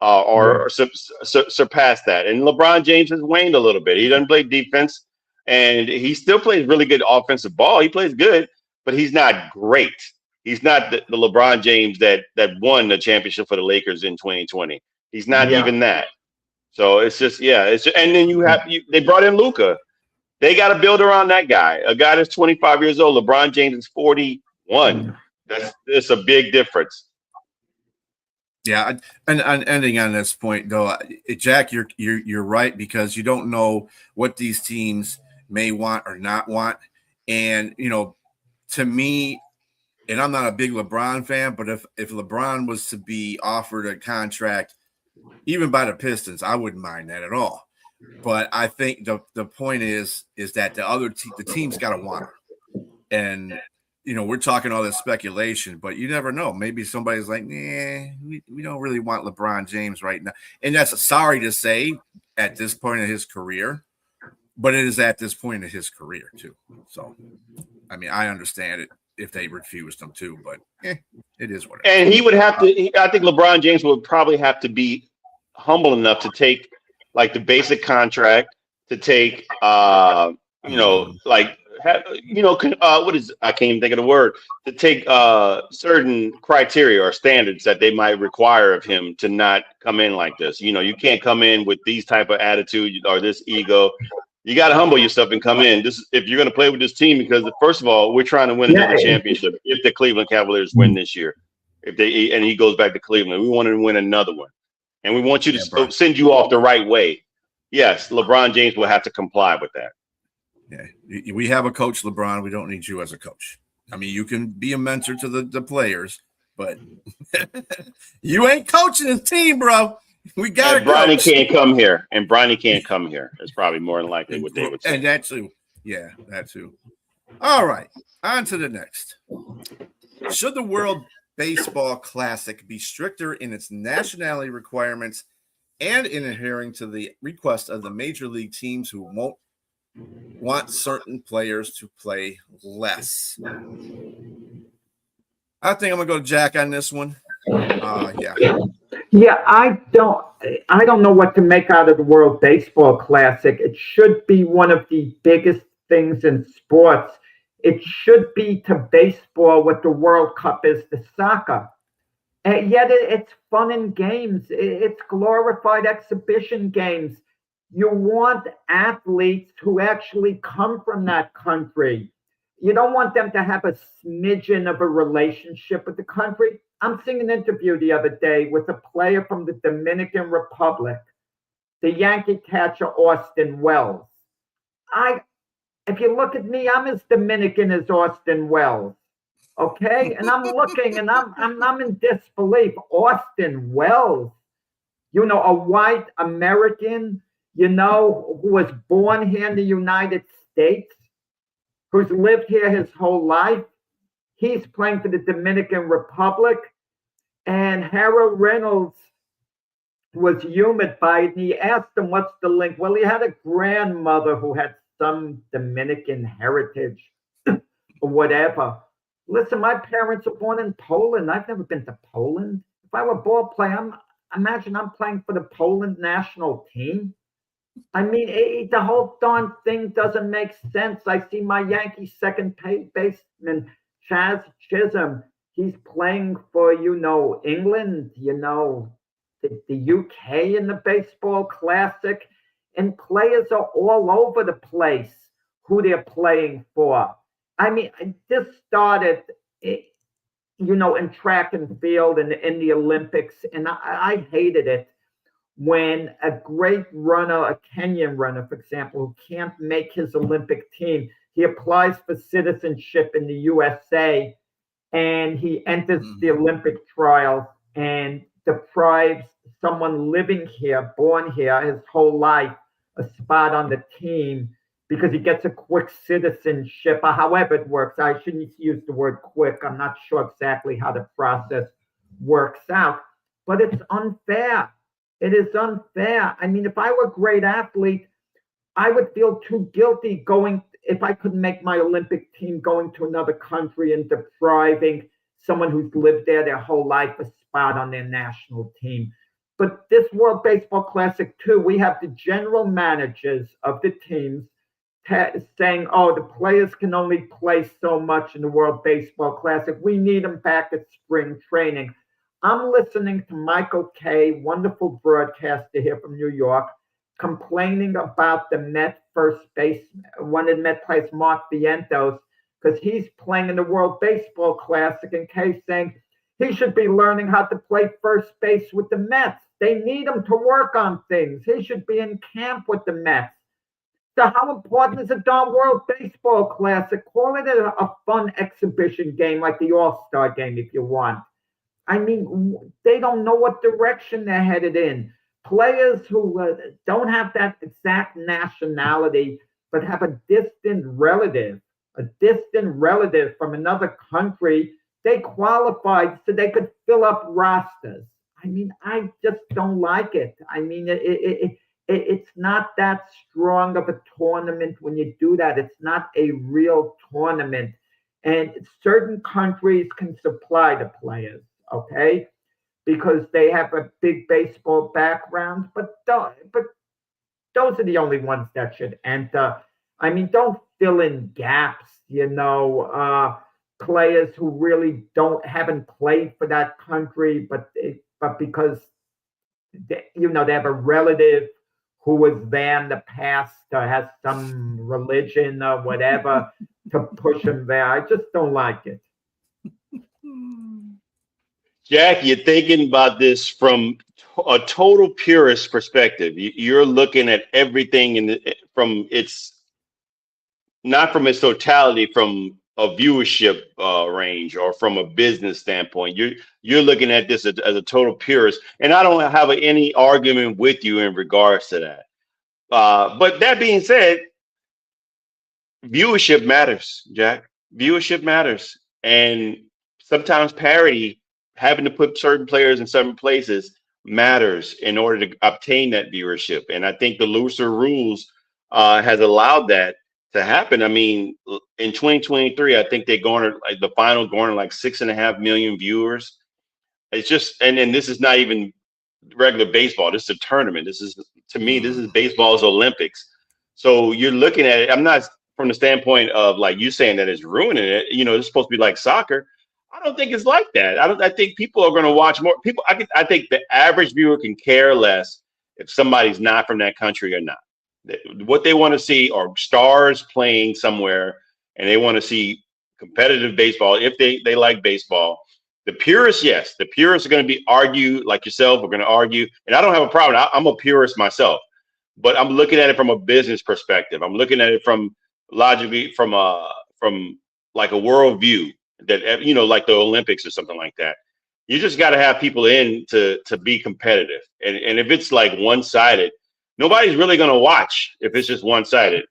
or surpass that. And LeBron James has waned a little bit. He doesn't play defense, and he still plays really good offensive ball. He plays good, but he's not great. He's not the LeBron James that won the championship for the Lakers in 2020. He's not even that. So it's just and then they brought in Luka. They got to build around that guy, a guy that's 25 years old. LeBron James is 41. That's a big difference. Yeah, and ending on this point though, Jack, you're right, because you don't know what these teams may want or not want, and to me, and I'm not a big LeBron fan, but if LeBron was to be offered a contract, even by the Pistons, I wouldn't mind that at all. But I think the point is that the team's got to want her. And, we're talking all this speculation, but you never know. Maybe somebody's like, we don't really want LeBron James right now. And that's sorry to say at this point of his career, but it is at this point of his career too. So, I mean, I understand it if they refused him too, but it is what it is. And he would have to, I think LeBron James would probably have to be humble enough to take like the basic contract, to take what is, I can't even think of the word, to take certain criteria or standards that they might require of him to not come in like this. You can't come in with these type of attitude or this ego. You got to humble yourself and come in. If you're going to play with this team, because first of all, we're trying to win another championship. If the Cleveland Cavaliers win this year, and he goes back to Cleveland, we want to win another one. And we want you to send you off the right way. Yes, LeBron James will have to comply with that. Yeah, we have a coach, LeBron. We don't need you as a coach. I mean, you can be a mentor to the players, but you ain't coaching his team, bro. We got to. Bronny can't come here, and Bronny can't come here. That's probably more than likely what they would say. And that too. Yeah, that too. All right, on to the next. Should the World Baseball Classic be stricter in its nationality requirements and in adhering to the request of the major league teams who won't want certain players to play less? I think I'm gonna go Jack on this one. Yeah, I don't know what to make out of the World Baseball Classic. It should be one of the biggest things in sports. It should be to baseball what the World Cup is to soccer. And yet it's fun and games. It's glorified exhibition games. You want athletes who actually come from that country. You don't want them to have a smidgen of a relationship with the country. I'm seeing an interview the other day with a player from the Dominican Republic, the Yankee catcher Austin Wells. If you look at me, I'm as Dominican as Austin Wells. Okay? And I'm looking and I'm in disbelief. Austin Wells, a white American, who was born here in the United States, who's lived here his whole life. He's playing for the Dominican Republic. And Harold Reynolds was humored by it. And he asked him, what's the link? Well, he had a grandmother who had some Dominican heritage or whatever. Listen, my parents were born in Poland. I've never been to Poland. If I were a ball player, imagine I'm playing for the Poland national team. I mean, the whole darn thing doesn't make sense. I see my Yankees second baseman, Chaz Chisholm. he's playing for, England, the UK in the baseball classic, and players are all over the place who they're playing for. I mean, this started, in track and field and in the Olympics, and I hated it when a great runner, a Kenyan runner, for example, who can't make his Olympic team, he applies for citizenship in the USA and he enters the Olympic trials and deprives someone living here, born here, his whole life, a spot on the team because he gets a quick citizenship, or however it works. I shouldn't use the word quick. I'm not sure exactly how the process works out, but it's unfair. It is unfair. I mean, if I were a great athlete, I would feel too guilty if I couldn't make my Olympic team, going to another country and depriving someone who's lived there their whole life a spot on their national team. But this World Baseball Classic, too, we have the general managers of the teams saying, oh, the players can only play so much in the World Baseball Classic. We need them back at spring training. I'm listening to Michael Kay, wonderful broadcaster here from New York, complaining about the Met first baseman, one of the Met players, Mark Vientos, because he's playing in the World Baseball Classic, and Kay saying he should be learning how to play first base with the Mets. They need him to work on things. He should be in camp with the Mets. So how important is a darn World Baseball Classic? Call it a fun exhibition game like the All-Star game if you want. I mean, they don't know what direction they're headed in. Players who don't have that exact nationality, but have a distant relative from another country, they qualified so they could fill up rosters. I mean, I just don't like it. I mean, it's not that strong of a tournament when you do that. It's not a real tournament. And certain countries can supply the players, okay? Because they have a big baseball background, but those are the only ones that should enter. I mean, don't fill in gaps, players who really haven't played for that country, but because they have a relative who was there in the past or has some religion or whatever to push them there. I just don't like it. Jack, you're thinking about this from a total purist perspective. You're looking at everything from its totality, from a viewership range or from a business standpoint. You're looking at this as a total purist, and I don't have any argument with you in regards to that. But that being said, viewership matters, Jack. Viewership matters, and sometimes parity, having to put certain players in certain places, matters in order to obtain that viewership. And I think the looser rules has allowed that to happen. I mean, in 2023, I think they garnered the final garnered like 6.5 million viewers. It's just, and this is not even regular baseball. This is a tournament. This is, to me, this is baseball's Olympics. So you're looking at it. I'm not from the standpoint of like you saying that it's ruining it. It's supposed to be like soccer. I don't think it's like that. I think people are going to watch more. I think the average viewer can care less if somebody's not from that country or not. What they want to see are stars playing somewhere, and they want to see competitive baseball if they like baseball. The purists, yes, the purists are going to be argue like yourself. We're going to argue, and I don't have a problem. I'm a purist myself, but I'm looking at it from a business perspective. I'm looking at it from logically from like a world view that, like the Olympics or something like that. You just got to have people in to be competitive, and if it's like one-sided, nobody's really going to watch if it's just one-sided.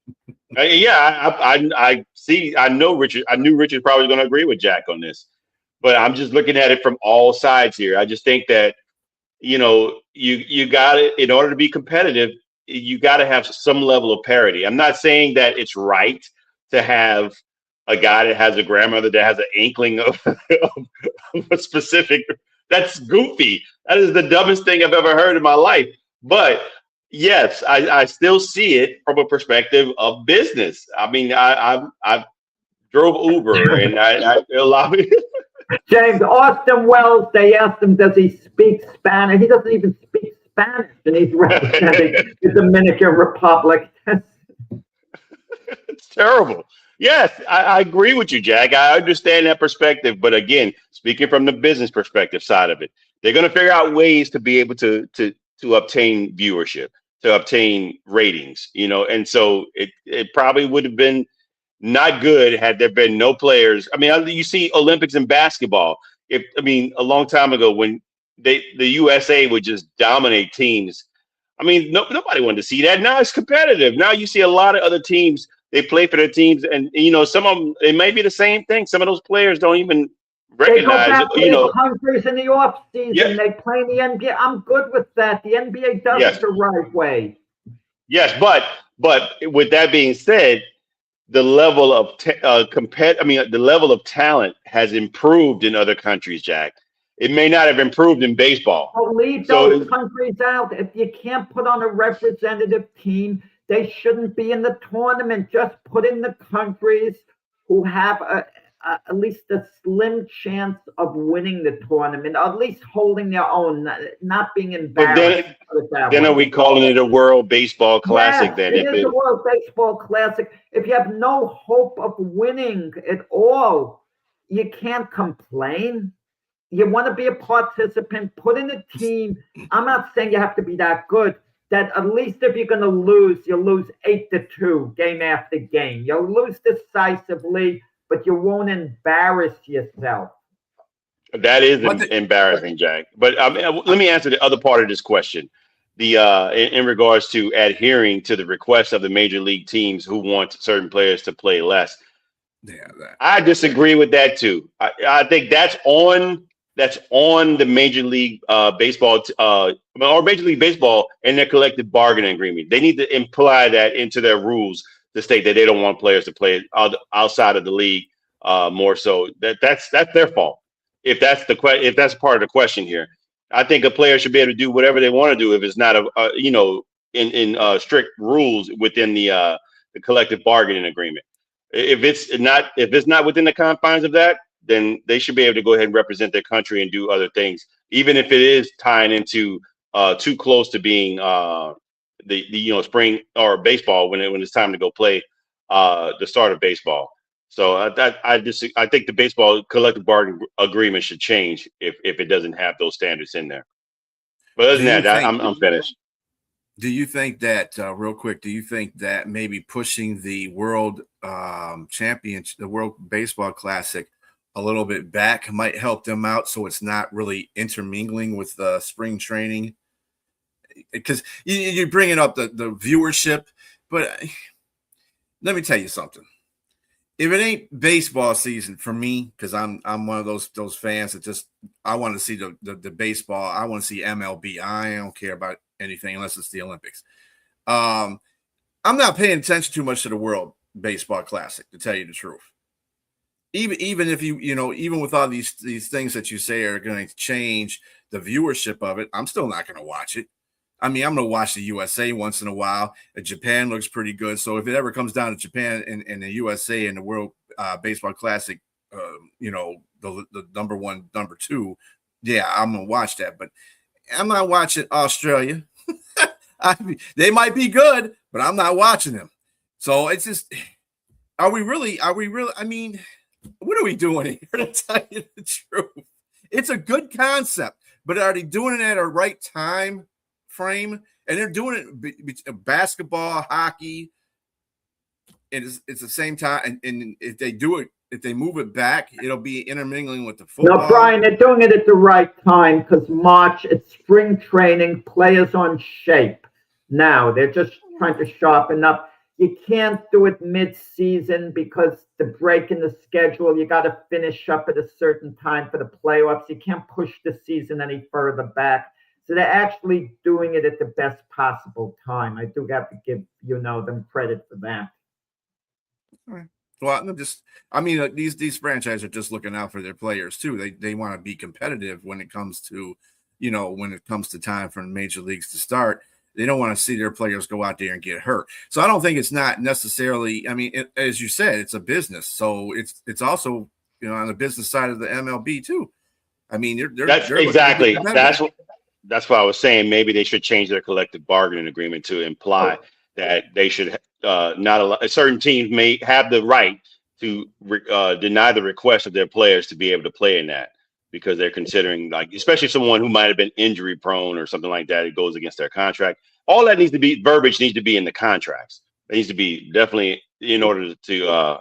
I see. I know Richard. I knew Richard probably going to agree with Jack on this, but I'm just looking at it from all sides here. I just think that, you got it, in order to be competitive, you got to have some level of parity. I'm not saying that it's right to have a guy that has a grandmother that has an inkling of a specific. That's goofy. That is the dumbest thing I've ever heard in my life. But yes, I still see it from a perspective of business. I mean, I drove Uber and I allow me. James, Austin Wells, they asked him, does he speak Spanish? He doesn't even speak Spanish, and he's representing the Dominican Republic. It's terrible. Yes, I agree with you, Jack. I understand that perspective. But again, speaking from the business perspective side of it, they're going to figure out ways to be able to obtain viewership, to obtain ratings, and so it probably would have been not good had there been no players. I mean, you see Olympics in basketball. A long time ago when the USA would just dominate teams. I mean, nobody wanted to see that. Now it's competitive. Now you see a lot of other teams. They play for their teams, and some of them, it may be the same thing. Some of those players don't even recognize it. The countries in the off season, they play in the NBA. I'm good with that. The NBA does it the right way. Yes, but with that being said, the level of the level of talent has improved in other countries, Jack. It may not have improved in baseball. Well, leave those countries out. If you can't put on a representative team, they shouldn't be in the tournament. Just put in the countries who have at least a slim chance of winning the tournament, or at least holding their own, not being embarrassed. Then are we calling it a World Baseball Classic? Yes, it is a World Baseball Classic. If you have no hope of winning at all, you can't complain. You want to be a participant, put in a team. I'm not saying you have to be that good. That at least if you're going to lose, you lose 8-2 game after game. You'll lose decisively, but you won't embarrass yourself. That is embarrassing, Jack. But let me answer the other part of this question. In regards to adhering to the requests of the major league teams who want certain players to play less. Yeah, I disagree with that too. I think that's on the Major League Baseball or Major League Baseball and their collective bargaining agreement. They need to imply that into their rules to state that they don't want players to play outside of the league more so. That's their fault. If that's part of the question here, I think a player should be able to do whatever they want to do if it's not in strict rules within the collective bargaining agreement. If it's not within the confines of that, then they should be able to go ahead and represent their country and do other things, even if it is tying into too close to being the spring or baseball when it's time to go play the start of baseball. So I think the baseball collective bargaining agreement should change if it doesn't have those standards in there. But other than that, I'm finished. Do you think that real quick? Do you think that maybe pushing the World Championship, the World Baseball Classic, a little bit back might help them out, so it's not really intermingling with the spring training? Because you're bringing up the viewership, but let me tell you something. If it ain't baseball season for me, because I'm one of those fans that just I want to see the baseball. I want to see MLB. I don't care about anything unless it's the Olympics. I'm not paying attention too much to the World Baseball Classic, to tell you the truth. Even if even with all these things that you say are going to change the viewership of it, I'm still not going to watch it. I mean, I'm going to watch the USA once in a while. Japan looks pretty good. So if it ever comes down to Japan and the USA and the World Baseball Classic, the number one, number two, yeah, I'm going to watch that. But I'm not watching Australia. They might be good, but I'm not watching them. So it's just, are we really, I mean, what are we doing here, to tell you the truth? It's a good concept, but are they doing it at a right time frame? And they're doing it basketball, hockey. It's the same time. And if they do it, if they move it back, it'll be intermingling with the football. No, Brian, they're doing it at the right time because March, it's spring training, players on shape. Now they're just trying to sharpen up. You can't do it mid-season because the break in the schedule, you got to finish up at a certain time for the playoffs. You can't push the season any further back. So they're actually doing it at the best possible time. I do have to give, them credit for that. All right. Well, these franchises are just looking out for their players too. They want to be competitive when it comes to, time for the major leagues to start. They don't want to see their players go out there and get hurt. So I don't think it's not necessarily, as you said, it's a business. So it's also on the business side of the MLB too. I mean, that's they're exactly that's what I was saying. Maybe they should change their collective bargaining agreement to imply that they should not allow certain teams may have the right to deny the request of their players to be able to play in that, because they're considering, like, especially someone who might have been injury prone or something like that. It goes against their contract. All that needs to be verbiage needs to be in the contracts. It needs to be definitely in order to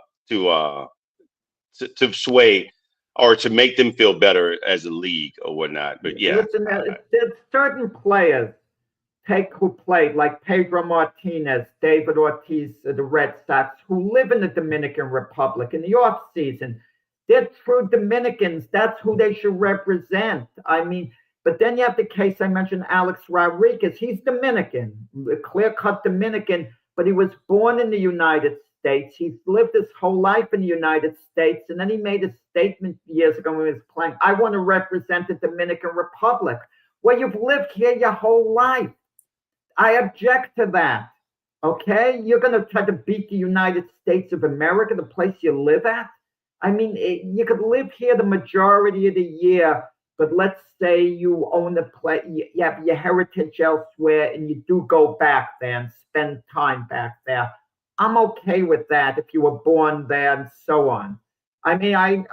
sway or to make them feel better as a league or whatnot. But yeah, listen, there's certain players who played, like Pedro Martinez, David Ortiz of the Red Sox, who live in the Dominican Republic in the off season. They're true Dominicans. That's who they should represent. I mean, but then you have the case I mentioned, Alex Rodriguez. He's Dominican, clear-cut Dominican, but he was born in the United States. He's lived his whole life in the United States, and then he made a statement years ago when he was playing, I want to represent the Dominican Republic. Well, you've lived here your whole life. I object to that. Okay? You're going to try to beat the United States of America, the place you live at? I mean, you could live here the majority of the year, but let's say you own the place, you have your heritage elsewhere, and you do go back there and spend time back there. I'm okay with that if you were born there and so on. I mean,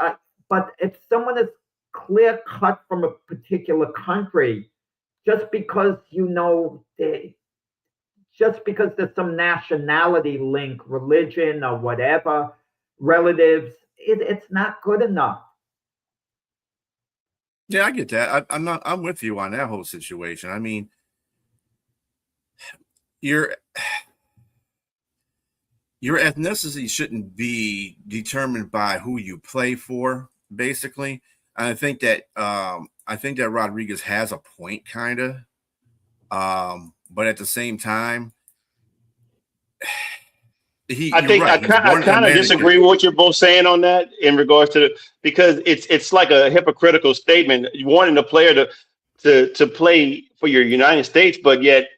but if someone is clear cut from a particular country, just because just because there's some nationality link, religion or whatever, relatives, it's not good enough. Yeah, I get that. I'm with you on that whole situation. I mean, your ethnicity shouldn't be determined by who you play for, basically. And I think that Rodriguez has a point, kind of. But at the same time, I kind of disagree with what you're both saying on that in regards to because it's like a hypocritical statement, wanting a player to play for your United States, but yet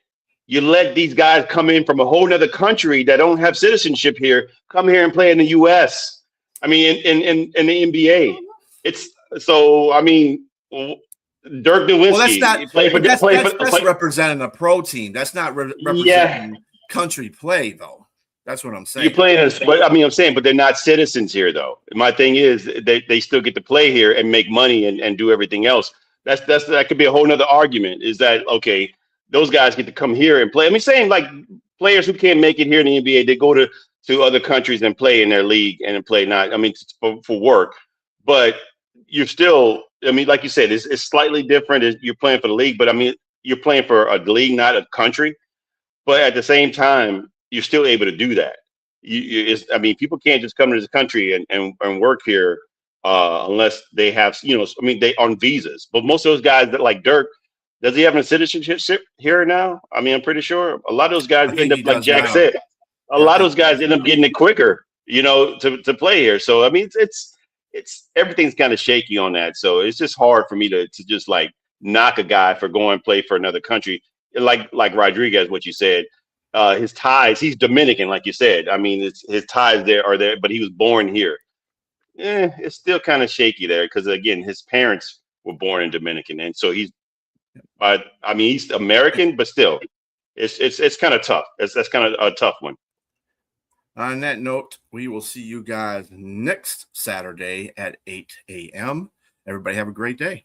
you let these guys come in from a whole nother country that don't have citizenship here, come here and play in the U.S. I mean, in the NBA. It's so, I mean, Dirk Nowitzki. Well, that's representing a pro team. That's not representing country play, though. That's what I'm saying. You're playing, but I mean, I'm saying, but they're not citizens here, though. My thing is, they still get to play here and make money and do everything else. That could be a whole nother argument. Is that okay? Those guys get to come here and play. I mean, saying like players who can't make it here in the NBA, they go to other countries and play in their league and play not. I mean, for work, but you're still. I mean, like you said, it's slightly different. You're playing for the league, but I mean, you're playing for a league, not a country. But at the same time, you're still able to do that. I mean, people can't just come to this country and work here unless they have, I mean, they on visas. But most of those guys that like Dirk, does he have a citizenship here now? I mean, I'm pretty sure a lot of those guys end up, like Jack said, a lot of those guys end up getting it quicker, to play here. So, I mean, it's everything's kind of shaky on that. So it's just hard for me to just like knock a guy for going and play for another country. Like Rodriguez, what you said, his ties, he's Dominican, like you said. I mean, his ties are there, but he was born here. It's still kind of shaky there because, again, his parents were born in Dominican. And so he's American, but still, it's kind of tough. That's kind of a tough one. On that note, we will see you guys next Saturday at 8 a.m. Everybody have a great day.